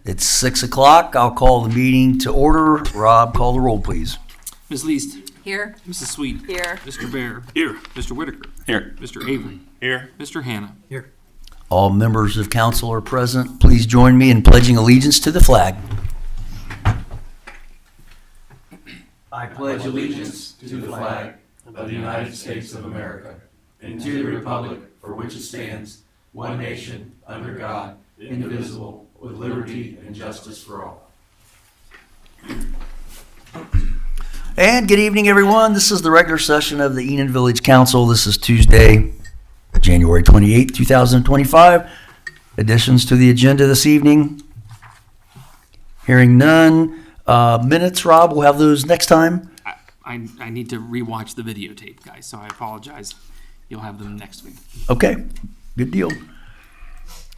It's 6 o'clock. I'll call the meeting to order. Rob, call the roll, please. Ms. Least. Here. Mrs. Sweet. Here. Mr. Bear. Here. Mr. Whitaker. Here. Mr. Avery. Here. Mr. Hannah. Here. All members of council are present. Please join me in pledging allegiance to the flag. I pledge allegiance to the flag of the United States of America and to the republic for which it stands, one nation, under God, indivisible, with liberty and justice for all. And good evening, everyone. This is the regular session of the Enon Village Council. This is Tuesday, January 28, 2025. Additions to the agenda this evening? Hearing none. Minutes, Rob, we'll have those next time. I need to rewatch the videotape, guys, so I apologize. You'll have them next week. Okay, good deal.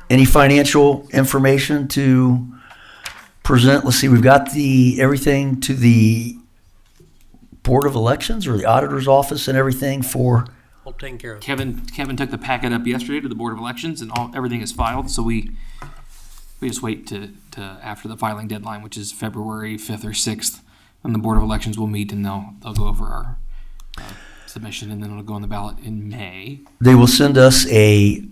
Any financial information to present? Let's see, we've got everything to the Board of Elections or the Auditor's Office and everything for... All taken care of. Kevin took the packet up yesterday to the Board of Elections, and everything is filed, so we just wait to after the filing deadline, which is February 5th or 6th, and the Board of Elections will meet, and they'll go over our submission, and then it'll go on the ballot in May. They will send us a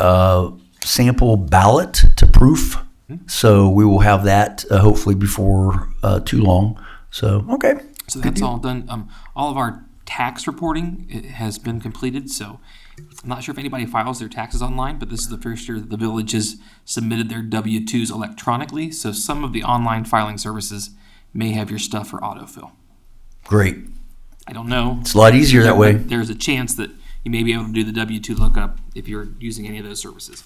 sample ballot to proof, so we will have that hopefully before too long. So, okay. So that's all done. All of our tax reporting has been completed, so I'm not sure if anybody files their taxes online, but this is the first year that the village has submitted their W-2s electronically, so some of the online filing services may have your stuff for autofill. Great. I don't know. It's a lot easier that way. There's a chance that you may be able to do the W-2 lookup if you're using any of those services.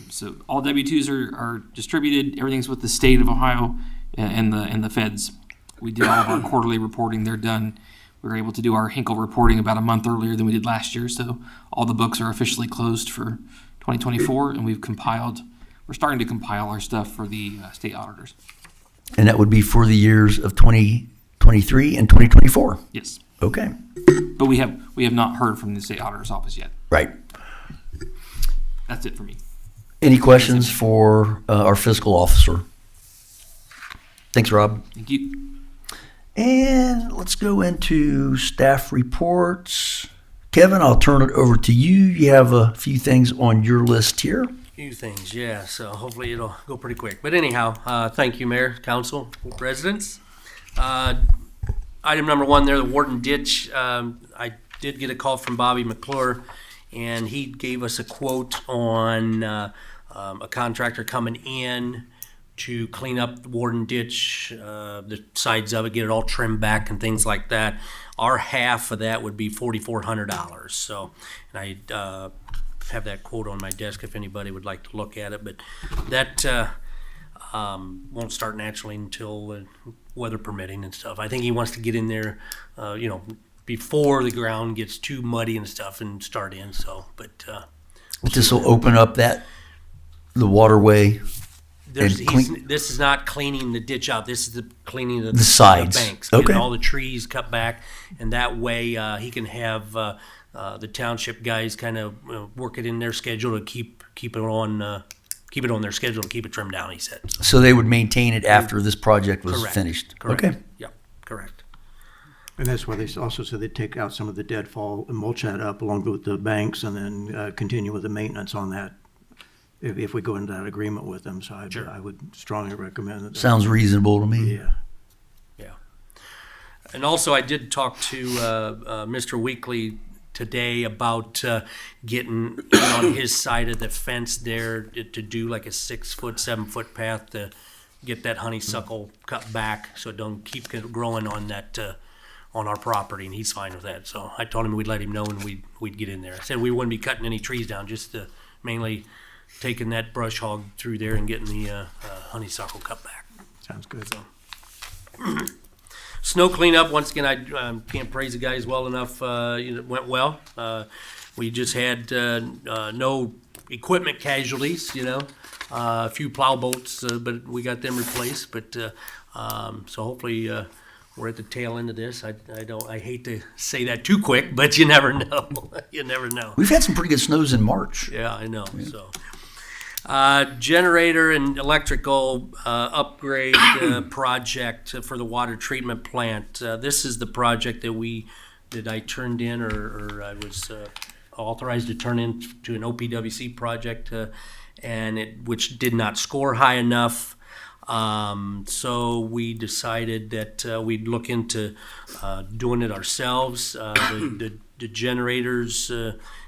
So all W-2s are distributed. Everything's with the state of Ohio and the feds. We did all of our quarterly reporting. They're done. We were able to do our Hinkle reporting about a month earlier than we did last year. So all the books are officially closed for 2024, and we're starting to compile our stuff for the state auditors. And that would be for the years of 2023 and 2024? Yes. Okay. But we have not heard from the state auditor's office yet. Right. That's it for me. Any questions for our fiscal officer? Thanks, Rob. Thank you. And let's go into staff reports. Kevin, I'll turn it over to you. You have a few things on your list here. Few things, yeah. So hopefully it'll go pretty quick. But anyhow, thank you, Mayor, Council, residents. Item number one there, the Wharton Ditch. I did get a call from Bobby McClure, and he gave us a quote on a contractor coming in to clean up the Wharton Ditch, the sides of it, get it all trimmed back and things like that. Our half of that would be $4,400. So, and I have that quote on my desk if anybody would like to look at it. But that won't start naturally until weather permitting and stuff. I think he wants to get in there, before the ground gets too muddy and stuff and start in. So, but This will open up the waterway. This is not cleaning the ditch out. This is the cleaning the sides. The banks. Okay. Getting all the trees cut back, and that way he can have the township guys kind of work it in their schedule to keep it on their schedule and keep it trimmed down. He said. So they would maintain it after this project was Correct. finished. Correct. Okay. Yep. Correct. And that's why they also said they'd take out some of the deadfall and mulch that up along with the banks and then continue with the maintenance on that if we go into that agreement with them. So I would strongly recommend that. Sounds reasonable to me. Yeah. Yeah. And also I did talk to Mr. Weekly today about getting on his side of the fence there to do like a 6-foot, 7-foot path to get that honeysuckle cut back so it don't keep growing on that on our property, and he's fine with that. So I told him we'd let him know and we'd get in there. I said we wouldn't be cutting any trees down, just mainly taking that brush hog through there and getting the honeysuckle cut back. Sounds good. So. Snow cleanup, once again, I can't praise the guys well enough. It went well. We just had no equipment casualties, a few plow boats, but we got them replaced. But so hopefully we're at the tail end of this. I hate to say that too quick, but you never know. You never know. We've had some pretty good snows in March. Yeah, I know. So Generator and electrical upgrade project for the water treatment plant. This is the project that I turned in, or I was authorized to turn into an OPWC project, which did not score high enough. So we decided that we'd look into doing it ourselves. The generators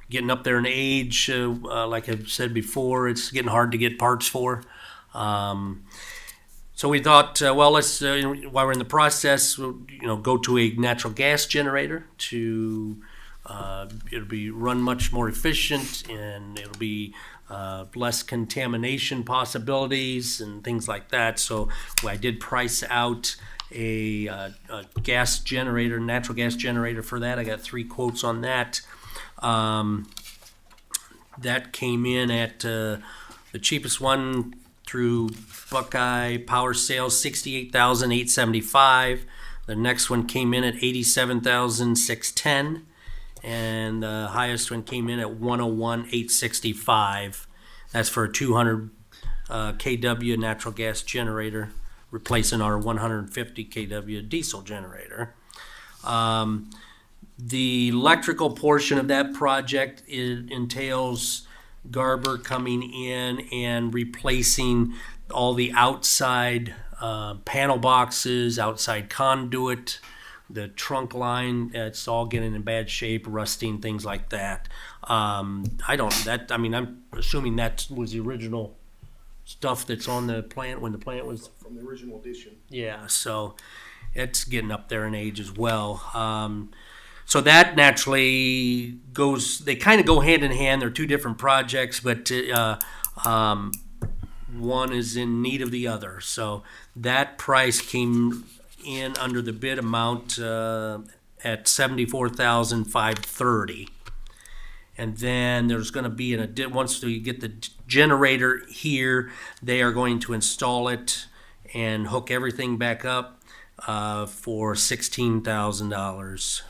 getting up there in age, like I've said before, it's getting hard to get parts for. So we thought, well, let's while we're in the process, go to a natural gas generator to. It'll be run much more efficient, and it'll be less contamination possibilities and things like that. So I did price out a gas generator, natural gas generator for that. I got 3 quotes on that. That came in at the cheapest one through Buckeye Power Sales, $68,875. The next one came in at $87,610. And the highest one came in at $101,865. That's for a 200 kW natural gas generator, replacing our 150 kW diesel generator. The electrical portion of that project entails Garber coming in and replacing all the outside panel boxes, outside conduit, the trunk line. It's all getting in bad shape, rusting, things like that. I'm assuming that was the original stuff that's on the plant when the plant was from the original edition. Yeah, so it's getting up there in age as well. So that naturally goes, they kind of go hand in hand. They're 2 different projects, but one is in need of the other. So that price came in under the bid amount at $74,530. And then there's going to be once you get the generator here, they are going to install it and hook everything back up for $16,000.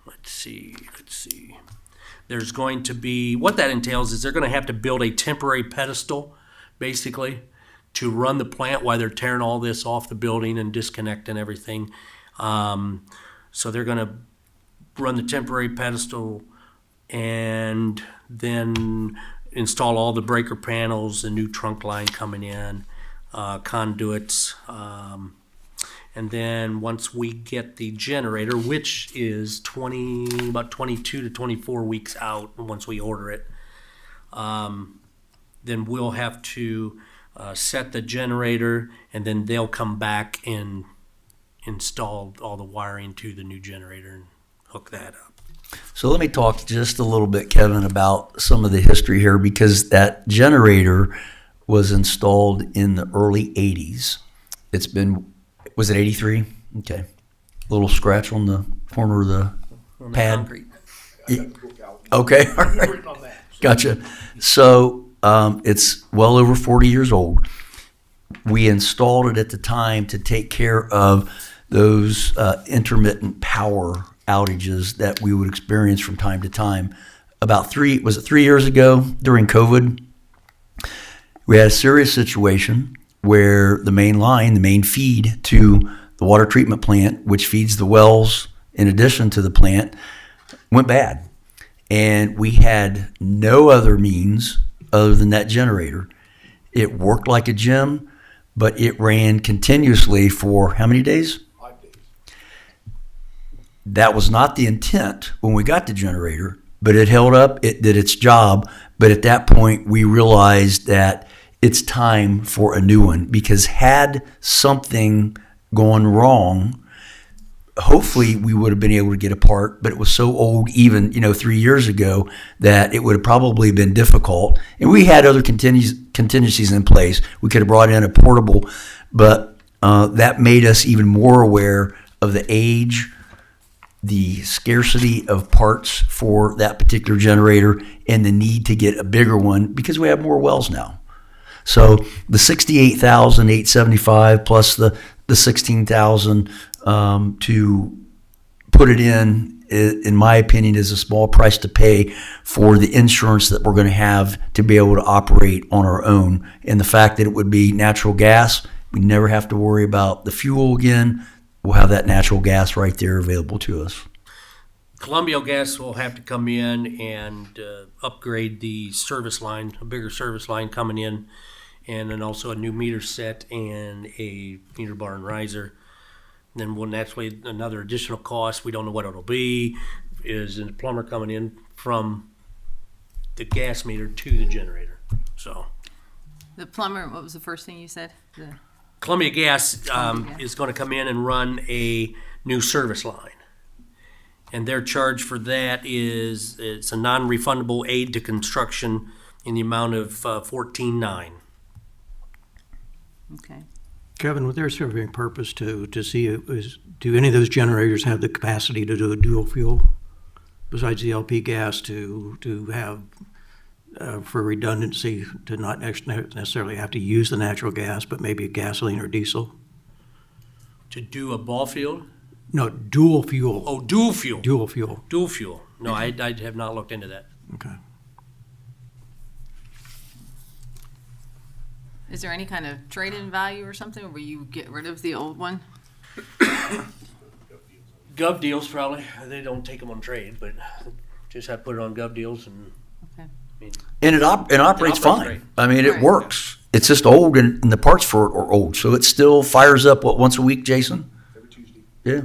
Let's see. There's going to be, what that entails is they're going to have to build a temporary pedestal, basically, to run the plant while they're tearing all this off the building and disconnecting everything. So they're going to run the temporary pedestal and then install all the breaker panels, the new trunk line coming in, conduits. And then once we get the generator, which is about 22 to 24 weeks out once we order it, then we'll have to set the generator, and then they'll come back and install all the wiring to the new generator and hook that up. So let me talk just a little bit, Kevin, about some of the history here, because that generator was installed in the early 80s. It's been, was it 83? Okay. A little scratch on the corner of the pad. Concrete. Okay. All right. Written on that. Gotcha. So it's well over 40 years old. We installed it at the time to take care of those intermittent power outages that we would experience from time to time. About 3 years ago during COVID, we had a serious situation where the main line, the main feed to the water treatment plant, which feeds the wells in addition to the plant, went bad. And we had no other means other than that generator. It worked like a gem, but it ran continuously for how many days? 5 days. That was not the intent when we got the generator, but it held up, it did its job. But at that point, we realized that it's time for a new one, because had something gone wrong, hopefully we would have been able to get a part, but it was so old even 3 years ago that it would have probably been difficult. And we had other contingencies in place. We could have brought in a portable, but that made us even more aware of the age, the scarcity of parts for that particular generator, and the need to get a bigger one because we have more wells now. So the $68,875 plus the $16,000 to put it in in my opinion, is a small price to pay for the insurance that we're going to have to be able to operate on our own. And the fact that it would be natural gas, we never have to worry about the fuel again. We'll have that natural gas right there available to us. Columbia Gas will have to come in and upgrade the service line, a bigger service line coming in, and then also a new meter set and a meter bar and riser. Then we'll naturally, another additional cost, we don't know what it'll be, is a plumber coming in from the gas meter to the generator. So The plumber, what was the first thing you said? Columbia Gas Columbia Gas. is going to come in and run a new service line. And their charge for that is, it's a non-refundable aid to construction in the amount of $14,900. Okay. Kevin, with their serving purpose to see, do any of those generators have the capacity to do a dual fuel? Besides the LP gas to have, for redundancy, to not necessarily have to use the natural gas, but maybe gasoline or diesel? To do a ball field? No, dual fuel. Oh, dual fuel. Dual fuel. Dual fuel. No, I have not looked into that. Okay. Is there any kind of trade-in value or something, or will you get rid of the old one? Gov deals probably. They don't take them on trade, but just have to put it on Gov deals and. Okay. And it operates fine. great. I mean, it Right. works. It's just old, and the parts for it are old. So it still fires up, once a week, Jason? Every Tuesday. Yeah.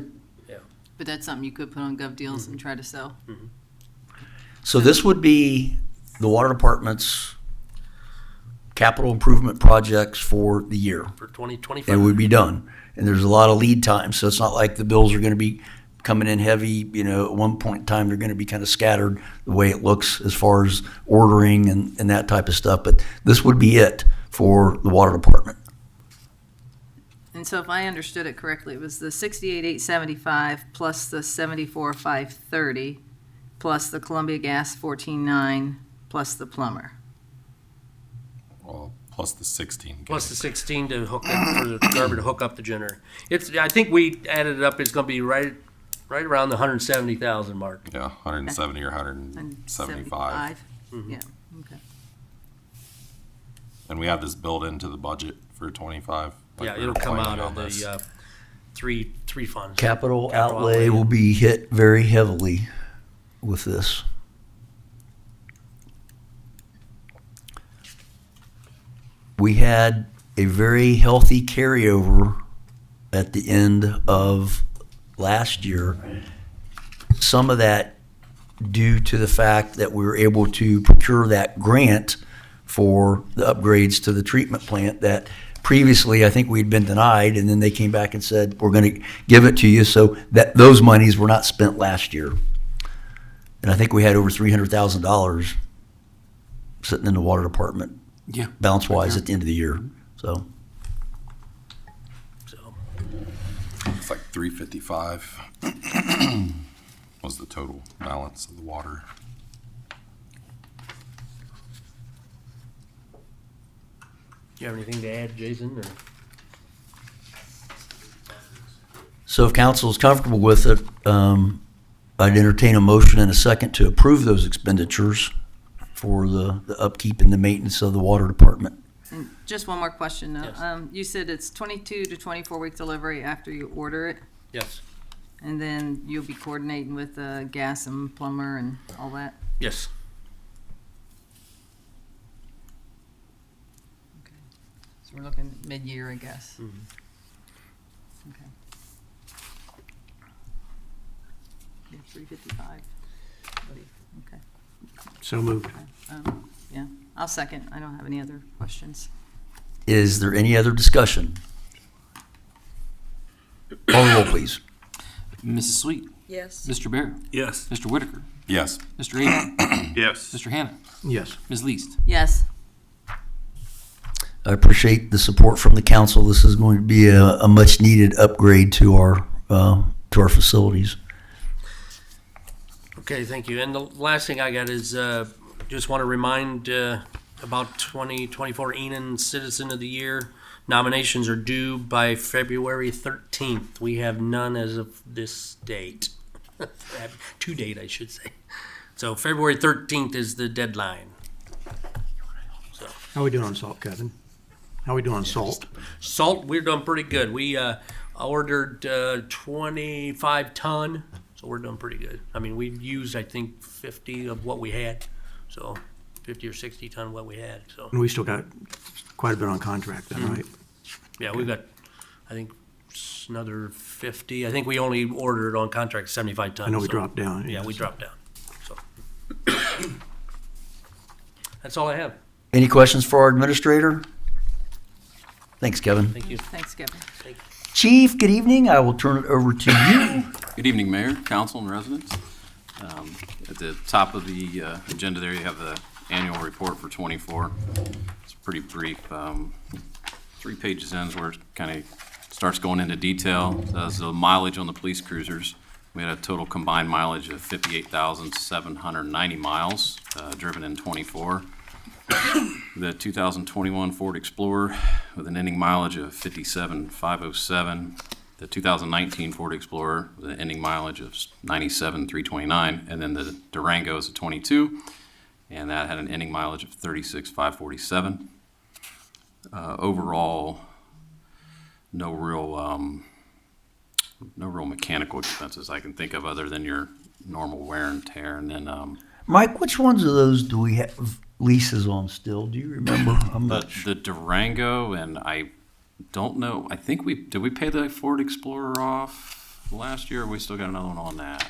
But that's something you could put on Gov Deals and try to sell. So this would be the water department's capital improvement projects for the year. For 2025. It would be done. And there's a lot of lead time, so it's not like the bills are going to be coming in heavy. At one point in time, they're going to be kind of scattered the way it looks as far as ordering and that type of stuff. But this would be it for the water department. And so if I understood it correctly, it was the 68,875 plus the 74,530 plus the Columbia Gas 14,900 plus the plumber. Well, plus the 16. Plus the 16 to hook up, for the Garber to hook up the generator. I think we added it up, it's gonna be right around the 170,000 mark. Yeah, 170 or 175. Yeah, okay. And we have this built into the budget for 25. like Yeah, we it'll were come out planning of on this. the three funds. Capital outlay will be hit very heavily with this. We had a very healthy carryover at the end of last year. Some of that due to the fact that we were able to procure that grant for the upgrades to the treatment plant that previously I think we'd been denied, and then they came back and said, we're going to give it to you, so that those monies were not spent last year. And I think we had over $300,000 sitting in the water department, Yeah. balance-wise, at the end of the year, so. So, It's like 355 was the total balance of the water. you have anything to add, Jason, or? So if council is comfortable with it, I'd entertain a motion and a second to approve those expenditures for the upkeep and the maintenance of the water department. And just one more question though. Yes. You said it's 22 to 24 week delivery after you order it, Yes. and then you'll be coordinating with gas and plumber and all that? Yes. So we're looking mid-year, I guess. Mhm. Okay. Yeah, 355. Okay. So moved. Yeah, I'll second. I don't have any other questions. Is there any other discussion? Call the roll, please. Mrs. Sweet, Yes. Mr. Bear, Yes. Mr. Whitaker, Yes. Mr. Avon, Yes. Mr. Hannah, Yes. Ms. Least. Yes. I appreciate the support from the council. This is going to be a much-needed upgrade to our facilities. Okay, thank you. And the last thing I got is, just want to remind about 2024 Enon Citizen of the Year. Nominations are due by February 13th. We have none as of this date. To date, I should say. So February 13th is the deadline. How are we doing on salt, Kevin? How are we doing on salt? Salt, we're doing pretty good. We ordered 25 ton, so we're doing pretty good. I mean, we used, I think, 50 of what we had, so 50 or 60 ton of what we had. So And we still got quite a bit on contract then, right? yeah, we've got, I think, another 50. I think we only ordered on contract 75 tons. I know we so- dropped down. Yeah, yes. we dropped down. So that's all I have. Any questions for our administrator? Thanks, Kevin. Thank you. Thanks, Kevin. Chief, good evening. I will turn it over to you. Good evening, Mayor, Council, and residents. At the top of the agenda there, you have the annual report for '24. It's pretty brief. 3 pages in is where it kind of starts going into detail. Does the mileage on the police cruisers. We had a total combined mileage of 58,790 miles driven in '24. The 2021 Ford Explorer with an ending mileage of 57,507. The 2019 Ford Explorer with an ending mileage of 97,329. And then the Durango is a 22, and that had an ending mileage of 36,547. Overall, no real mechanical expenses I can think of other than your normal wear and tear. And then Mike, which ones of those do we have leases on still? Do you remember? I'm not sure. the Durango, and I don't know. I think did we pay the Ford Explorer off last year? Or we still got another one on that.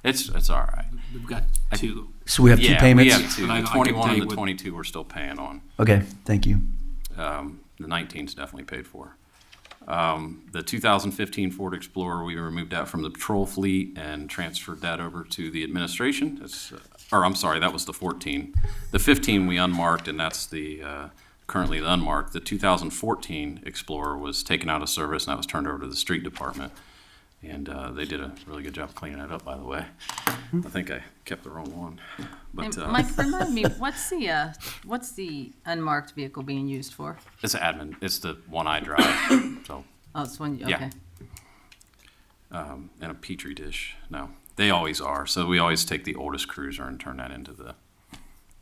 It's all right. We've got 2. So we have two Yeah, payments? we have 2. But I The can 21 tell and you the what- 22 we're still paying on. Okay, thank you. The 19's definitely paid for. The 2015 Ford Explorer, we removed that from the patrol fleet and transferred that over to the administration. I'm sorry, that was the 14. The 15 we unmarked, and that's the currently the unmarked. The 2014 Explorer was taken out of service, and that was turned over to the street department. And they did a really good job cleaning it up, by the way. I think I kept the wrong one. But And Mike, remind me, what's the unmarked vehicle being used for? it's an admin. It's the one I drive. So. Oh, it's one, Yeah. okay. And a Petri dish. No, they always are. So we always take the oldest cruiser and turn that into the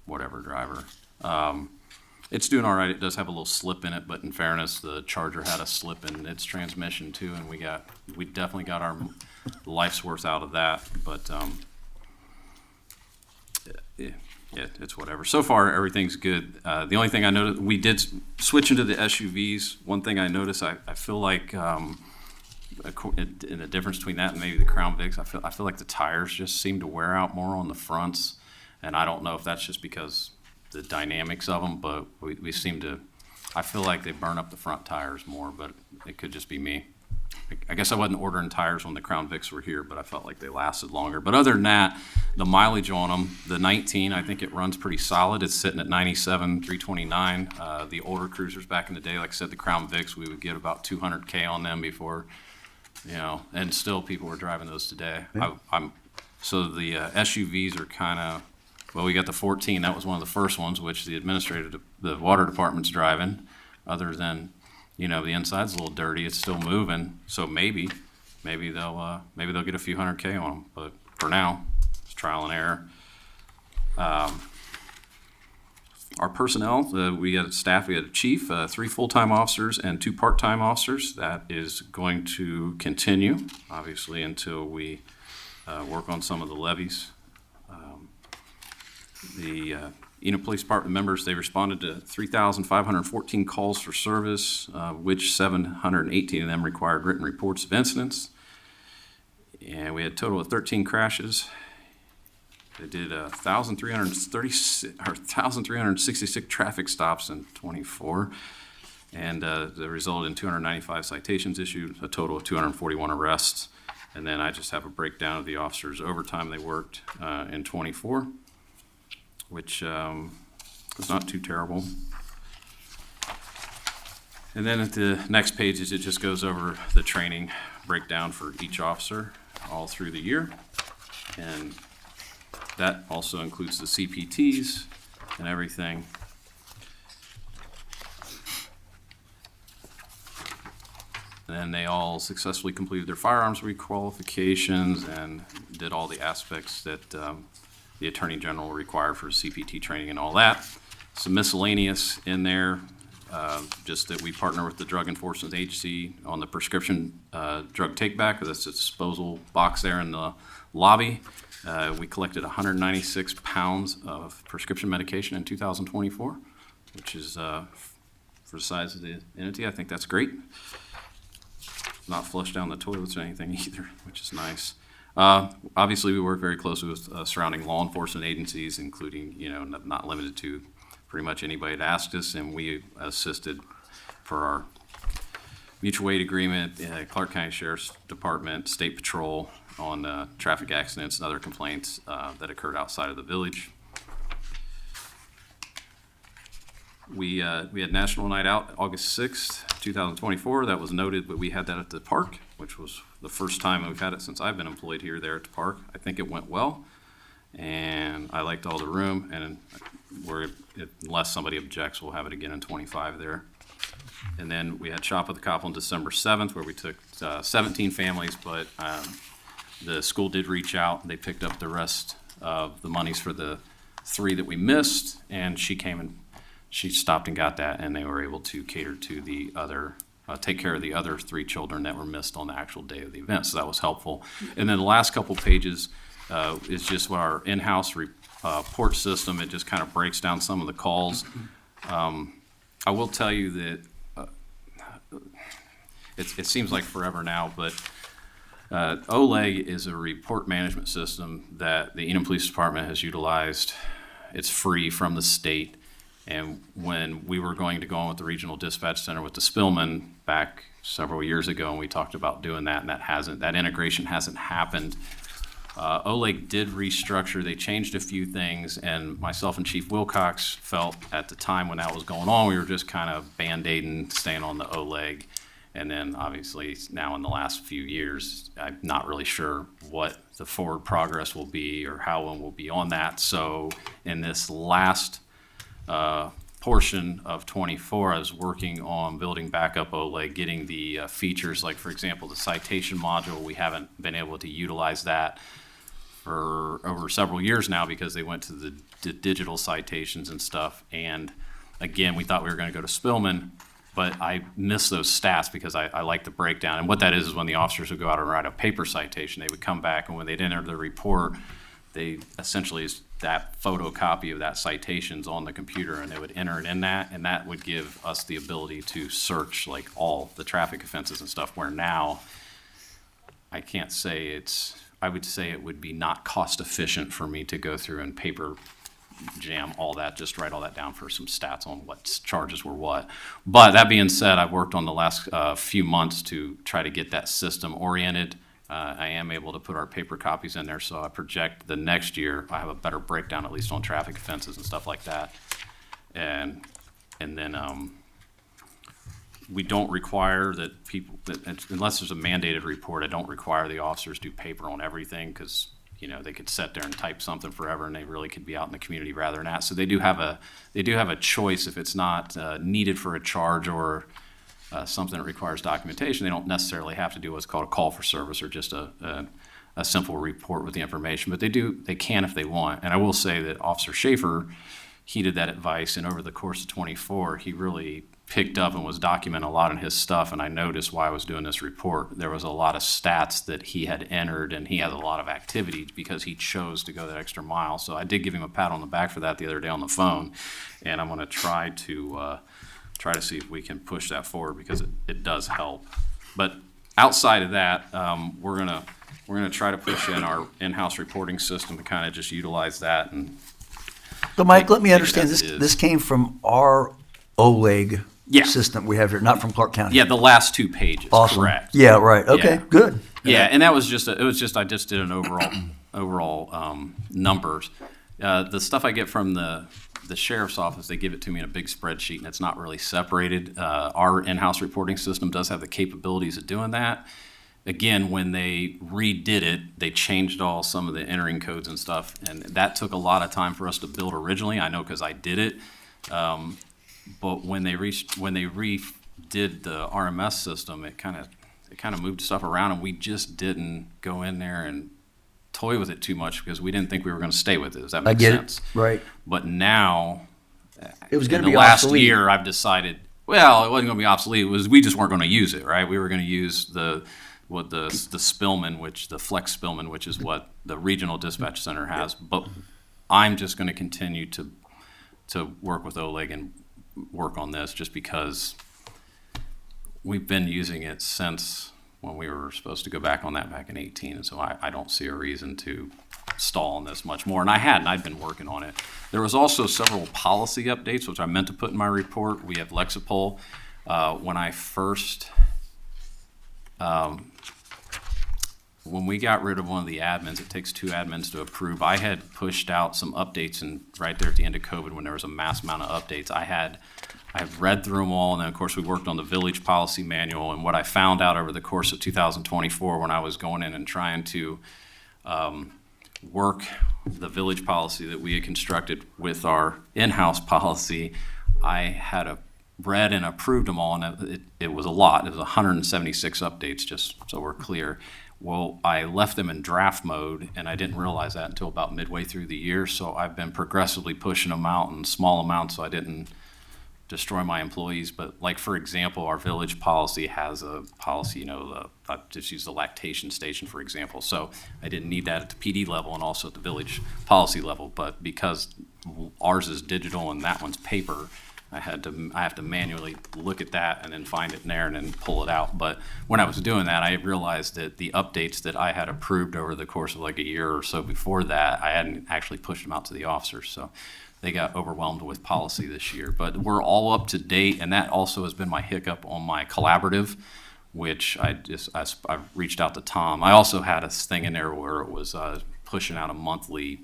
whatever driver. It's doing all right. It does have a little slip in it, but in fairness, the Charger had a slip in its transmission too, and we definitely got our life's worth out of that. But yeah, it's whatever. So far, everything's good. The only thing I noticed, we did switch into the SUVs. One thing I noticed, I feel like in the difference between that and maybe the Crown Vics, I feel like the tires just seem to wear out more on the fronts, and I don't know if that's just because the dynamics of them, but we seem to. I feel like they burn up the front tires more, but it could just be me. I guess I wasn't ordering tires when the Crown Vics were here, but I felt like they lasted longer. But other than that, the mileage on them, the 19, I think it runs pretty solid. It's sitting at 97,329. The older cruisers back in the day, like I said, the Crown Vics, we would get about 200K on them before, and still people were driving those today. So the SUVs are kind of, well, we got the 14. That was one of the first ones, which the water department's driving. Other than, the inside's a little dirty. It's still moving. So maybe they'll get a few 100K on them. But for now, it's trial and error. Our personnel, we had staff. We had a chief, 3 full-time officers, and 2 part-time officers. That is going to continue, obviously, until we work on some of the levies. The Enon Police Department members, they responded to 3,514 calls for service, which 718 of them required written reports of incidents. And we had a total of 13 crashes. They did 1,366 traffic stops in 24. And that resulted in 295 citations issued, a total of 241 arrests. And then I just have a breakdown of the officers' overtime they worked in 24. Which is not too terrible. And then at the next page, it just goes over the training breakdown for each officer all through the year. And that also includes the CPTs and everything. And then they all successfully completed their firearms requalifications and did all the aspects that the Attorney General required for CPT training and all that. Some miscellaneous in there, just that we partner with the Drug Enforcement Agency on the prescription drug take-back. That's a disposal box there in the lobby. We collected 196 pounds of prescription medication in 2024, which is, for the size of the entity, I think that's great. Not flushed down the toilets or anything either, which is nice. Obviously, we work very closely with surrounding law enforcement agencies, including, not limited to pretty much anybody that asked us, and we assisted for our mutual aid agreement, Clark County Sheriff's Department, State Patrol on traffic accidents and other complaints that occurred outside of the village. We had National Night Out August 6th, 2024. That was noted, but we had that at the park, which was the first time we've had it since I've been employed here there at the park. I think it went well, and I liked all the room, and unless somebody objects, we'll have it again in 25 there. And then we had Shop with the Cop on December 7th, where we took 17 families, but the school did reach out. They picked up the rest of the monies for the 3 that we missed, and she came and she stopped and got that, and they were able to cater to the other, take care of the other 3 children that were missed on the actual day of the event, so that was helpful. And then the last couple pages is just our in-house report system. It just kind of breaks down some of the calls. I will tell you that it seems like forever now, but OLEG is a report management system that the Enon Police Department has utilized. It's free from the state. And when we were going to go on with the Regional Dispatch Center with the Spillman back several years ago, and we talked about doing that, and that integration hasn't happened. OLEG did restructure. They changed a few things, and myself and Chief Wilcox felt at the time when that was going on, we were just kind of band-aiding, staying on the OLEG. And then obviously now in the last few years, I'm not really sure what the forward progress will be or how one will be on that. So in this last portion of 24, I was working on building back up OLEG, getting the features, like for example, the citation module. We haven't been able to utilize that for over several years now because they went to the digital citations and stuff. And again, we thought we were going to go to Spillman, but I missed those stats because I like the breakdown. And what that is when the officers would go out and write a paper citation, they would come back, and when they'd enter the report, they essentially is that photocopy of that citations on the computer, and they would enter it in that, and that would give us the ability to search like all the traffic offenses and stuff, where now I can't say I would say it would be not cost efficient for me to go through and paper jam all that, just write all that down for some stats on what charges were what. But that being said, I've worked on the last few months to try to get that system oriented. I am able to put our paper copies in there, so I project the next year I have a better breakdown, at least on traffic offenses and stuff like that. And then we don't require that people, unless there's a mandated report, I don't require the officers do paper on everything, because they could sit there and type something forever, and they really could be out in the community rather than that. So they do have a choice if it's not needed for a charge or something that requires documentation. They don't necessarily have to do what's called a call for service or just a simple report with the information, but they can if they want. And I will say that Officer Schaefer heeded that advice, and over the course of 24, he really picked up and was documenting a lot in his stuff, and I noticed while I was doing this report, there was a lot of stats that he had entered, and he had a lot of activity because he chose to go that extra mile. So I did give him a pat on the back for that the other day on the phone, and I'm going to try to see if we can push that forward, because it does help. But outside of that, we're gonna try to push in our in-house reporting system to kind of just utilize that. And So Mike, let me Take it understand, as it is. this came from our OLEG Yeah. system we have here, not from Clark County. Yeah, the last 2 pages, Awesome. correct. Yeah, right. Okay, Yeah. good. Yeah, and that was just I just did an overall numbers. The stuff I get from the sheriff's office, they give it to me in a big spreadsheet, and it's not really separated. Our in-house reporting system does have the capabilities of doing that. Again, when they redid it, they changed some of the entering codes and stuff, and that took a lot of time for us to build originally. I know because I did it. But when they redid the RMS system, it kind of kind of moved stuff around, and we just didn't go in there and toy with it too much because we didn't think we were going to stay with it. Does that I make get sense? it, right. But now, It was in going the to be last obsolete. year, I've decided, well, it wasn't going to be obsolete. It was we just weren't going to use it, right? We were going to use the Spillman, the Flex Spillman, which is what the regional dispatch center has. But I'm just going to continue to work with Oleg and work on this just because we've been using it since when we were supposed to go back on that back in 18. And so I don't see a reason to stall on this much more. And I'd been working on it. There was also several policy updates, which I meant to put in my report. We have Lexipol. When I first, when we got rid of one of the admins, it takes 2 admins to approve. I had pushed out some updates, and right there at the end of COVID, when there was a mass amount of updates, I've read through them all, and then of course we worked on the village policy manual. And what I found out over the course of 2024, when I was going in and trying to work the village policy that we had constructed with our in-house policy, I had read and approved them all, and it was a lot. It was 176 updates, just so we're clear. Well, I left them in draft mode, and I didn't realize that until about midway through the year. So I've been progressively pushing them out in small amounts so I didn't destroy my employees. But like, for example, our village policy has a policy, I just use the lactation station, for example. So I didn't need that at the PD level and also at the village policy level. But because ours is digital and that one's paper, I have to manually look at that and then find it in there and then pull it out. But when I was doing that, I realized that the updates that I had approved over the course of like a year or so before that, I hadn't actually pushed them out to the officers. So they got overwhelmed with policy this year. But we're all up to date, and that also has been my hiccup on my collaborative, which I've reached out to Tom. I also had a thing in there where it was pushing out a monthly,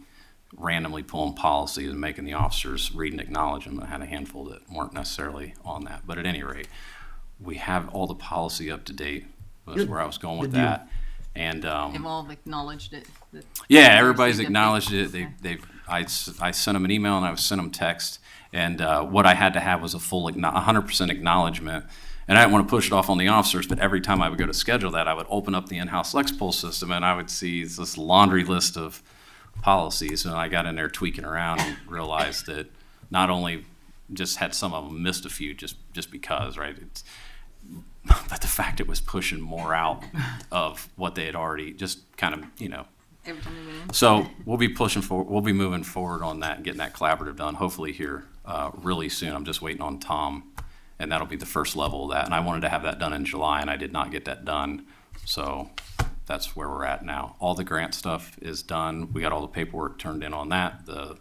randomly pulling policies and making the officers read and acknowledge them. I had a handful that weren't necessarily on that. But at any rate, we have all the policy up to date. That's Good. where I was going with Good deal. that. And They've all acknowledged it. yeah, everybody's acknowledged it. I sent them an email and I sent them text. And what I had to have was a full 100% acknowledgement. And I didn't want to push it off on the officers, but every time I would go to schedule that, I would open up the in-house Lexipol system and I would see this laundry list of policies, and I got in there tweaking around and realized that not only just had some of them missed a few just because, right? But the fact it was pushing more out of what they had already just kind of, Every time they went in. So we'll be pushing forward. We'll be moving forward on that and getting that collaborative done, hopefully here really soon. I'm just waiting on Tom, and that'll be the first level of that. And I wanted to have that done in July, and I did not get that done. So that's where we're at now. All the grant stuff is done. We got all the paperwork turned in on that. The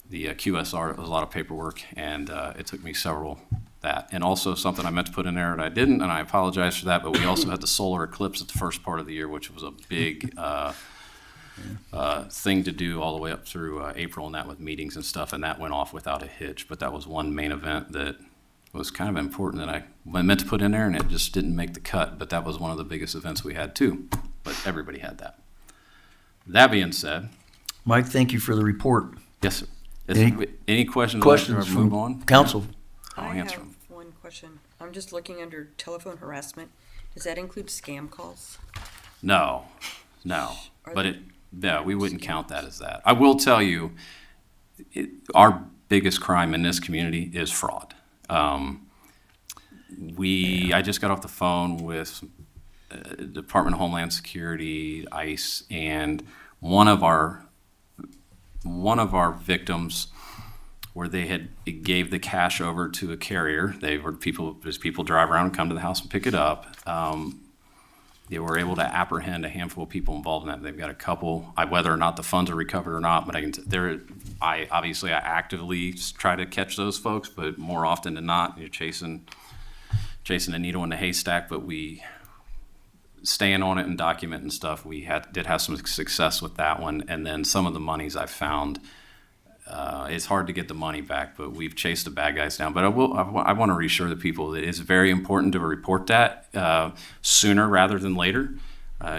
QSR was a lot of paperwork, and it took me several that. And also something I meant to put in there and I didn't, and I apologize for that, but we also had the solar eclipse at the first part of the year, which was a big thing to do all the way up through April, and that with meetings and stuff, and that went off without a hitch. But that was one main event that was kind of important that I meant to put in there, and it just didn't make the cut. But that was one of the biggest events we had too. But everybody had that. That being said, Mike, thank you for the report. yes, sir. Any questions? Questions Or move from on? council? I'll I answer have them. one question. I'm just looking under telephone harassment. Does that include scam calls? No. Are But there- we wouldn't count that as that. I will tell you, our biggest crime in this community is fraud. I just got off the phone with Department of Homeland Security, ICE, and one of our victims, where they gave the cash over to a carrier. People drive around and come to the house and pick it up. They were able to apprehend a handful of people involved in that. They've got a couple. Whether or not the funds are recovered or not, but I actively try to catch those folks, but more often than not, you're chasing a needle in the haystack. But we staying on it and documenting stuff. We did have some success with that one, and then some of the monies I found. It's hard to get the money back, but we've chased the bad guys down. But I want to reassure the people that it's very important to report that sooner rather than later.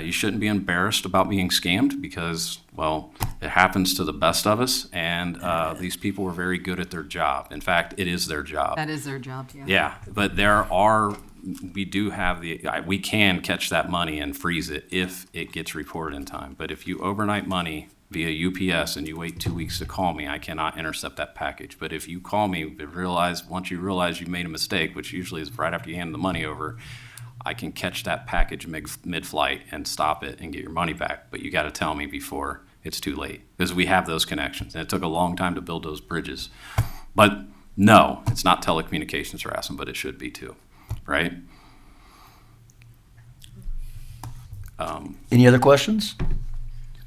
You shouldn't be embarrassed about being scammed because, well, it happens to the best of us, and these people are very good at their job. In fact, it is their job. That is their job, yeah. Yeah, but there are we do have we can catch that money and freeze it if it gets reported in time. But if you overnight money via UPS and you wait 2 weeks to call me, I cannot intercept that package. But if you call me, once you realize you made a mistake, which usually is right after you hand the money over, I can catch that package mid-flight and stop it and get your money back. But you got to tell me before it's too late, because we have those connections. And it took a long time to build those bridges. But no, it's not telecommunications harassment, but it should be too, right? Any other questions?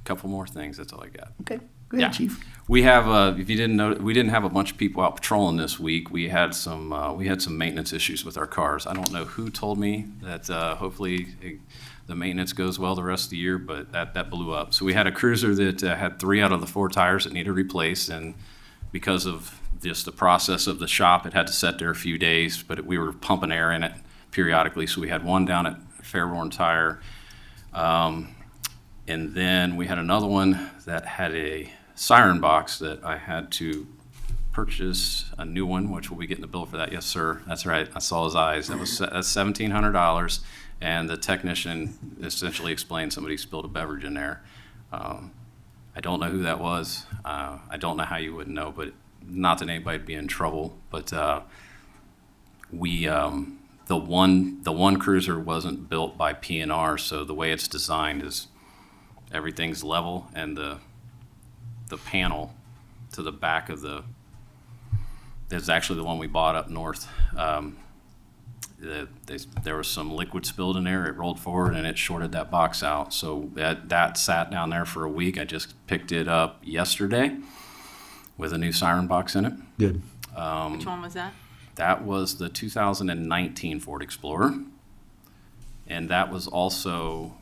Couple more things, that's all I got. Okay, go ahead, Yeah. Chief. We have, if you didn't know, we didn't have a bunch of people out patrolling this week. We had some maintenance issues with our cars. I don't know who told me that hopefully the maintenance goes well the rest of the year, but that blew up. So we had a cruiser that had 3 out of the 4 tires that needed replaced, and because of just the process of the shop, it had to sit there a few days, but we were pumping air in it periodically. So we had one down at Fairborn Tire. And then we had another one that had a siren box that I had to purchase a new one, which we'll be getting the bill for that. Yes, sir. That's right. I saw his eyes. That's $1,700. And the technician essentially explained somebody spilled a beverage in there. I don't know who that was. I don't know how you would know, but not that anybody'd be in trouble. But the one cruiser wasn't built by P&R, so the way it's designed is everything's level, and the panel to the back of is actually the one we bought up north. There was some liquid spilled in there. It rolled forward and it shorted that box out. So that sat down there for a week. I just picked it up yesterday with a new siren box in it. Good. Which one was that? That was the 2019 Ford Explorer. And that was also,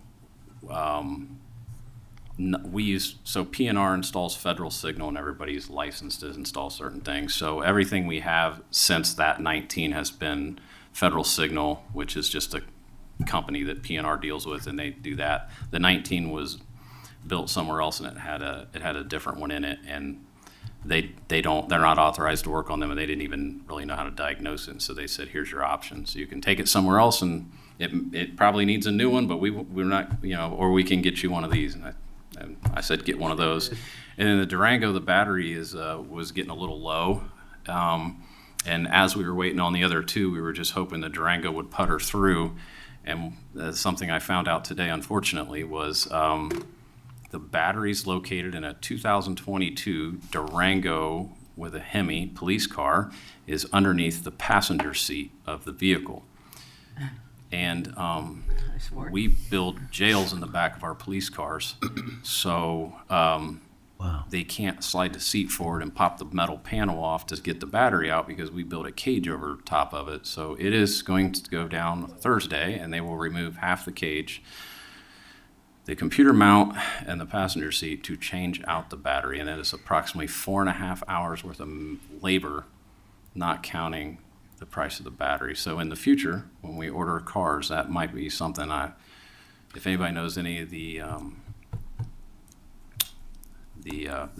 so P&R installs federal signal, and everybody's licensed to install certain things. So everything we have since that 19 has been federal signal, which is just a company that P&R deals with, and they do that. The 19 was built somewhere else, and it had a different one in it, and they're not authorized to work on them, and they didn't even really know how to diagnose it. And so they said, here's your option. So you can take it somewhere else, and it probably needs a new one, but we're not, or we can get you one of these. And I said, get one of those. And then the Durango, the battery was getting a little low. And as we were waiting on the other two, we were just hoping the Durango would putter through. And something I found out today, unfortunately, was the battery's located in a 2022 Durango with a Hemi police car is underneath the passenger seat of the vehicle. And we build jails in the back of our police cars, so they can't slide the seat forward and pop the metal panel off to get the battery out, because we built a cage over top of it. So it is going to go down Thursday, and they will remove half the cage, the computer mount, and the passenger seat to change out the battery. And that is approximately 4.5 hours worth of labor, not counting the price of the battery. So in the future, when we order cars, that might be something if anybody knows any of the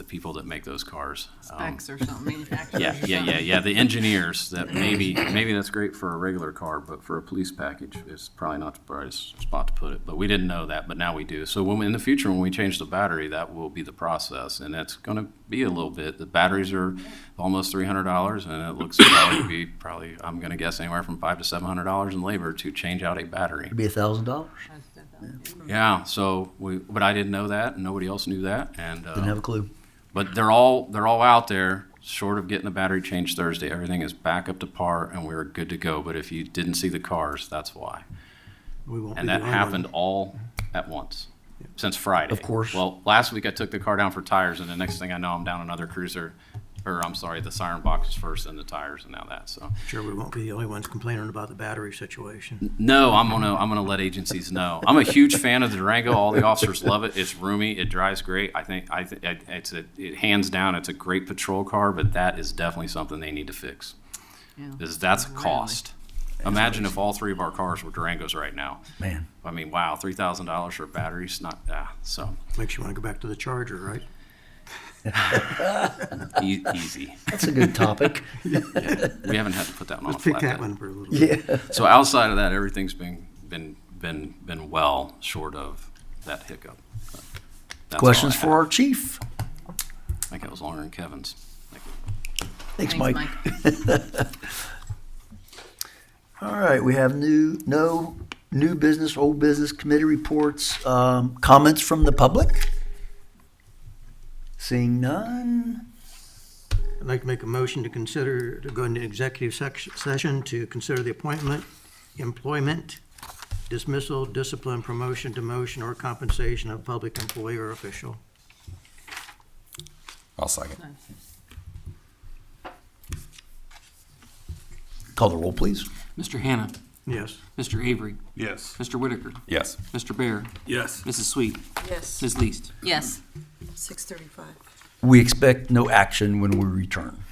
people that make those cars. Specs or something, manufacturers Yeah, or something. yeah. The engineers that maybe that's great for a regular car, but for a police package, it's probably not the brightest spot to put it. But we didn't know that, but now we do. So in the future, when we change the battery, that will be the process, and it's going to be a little bit. The batteries are almost $300, and it looks probably I'm going to guess anywhere from $500 to $700 in labor to change out a battery. It'd be $1,000. Yeah. So but I didn't know that, and nobody else knew that, and Didn't have a clue. but they're all out there, short of getting the battery changed Thursday. Everything is back up to par, and we're good to go. But if you didn't see the cars, that's why. We won't And be that the only happened one. all at once, since Friday. Of course. Well, last week I took the car down for tires, and the next thing I know, I'm down another cruiser, the siren box is first, and the tires, and now that. So Sure, we won't be the only ones complaining about the battery situation. no, I'm gonna let agencies know. I'm a huge fan of the Durango. All the officers love it. It's roomy. It drives great. I think it hands down. It's a great patrol car, but that is definitely something they need to fix. Yeah. That's a cost. Imagine if all 3 of our cars were Durangos right now. Man. I mean, wow, $3,000 for batteries, so. Makes you want to go back to the Charger, right? Easy. That's a good topic. We haven't had to put that one on a Let's pick that flatbed. one for a little bit. Yeah. So outside of that, everything's been well, short of that hiccup. But that's all Questions I for have. our chief? I think it was longer than Kevin's. Thank you. Thanks, Thanks, Mike. All right, we have no new business, old business committee reports, comments from the public? Seeing none? I'd like to make a motion to go into executive session to consider the appointment, employment, dismissal, discipline, promotion, demotion, or compensation of public employee or official. I'll second. Call the roll, please. Mr. Hannah, Yes. Mr. Avery, Yes. Mr. Whitaker, Yes. Mr. Bear, Yes. Mrs. Sweet, Yes, Ms. Least. Yes. 6:35. We expect no action when we return.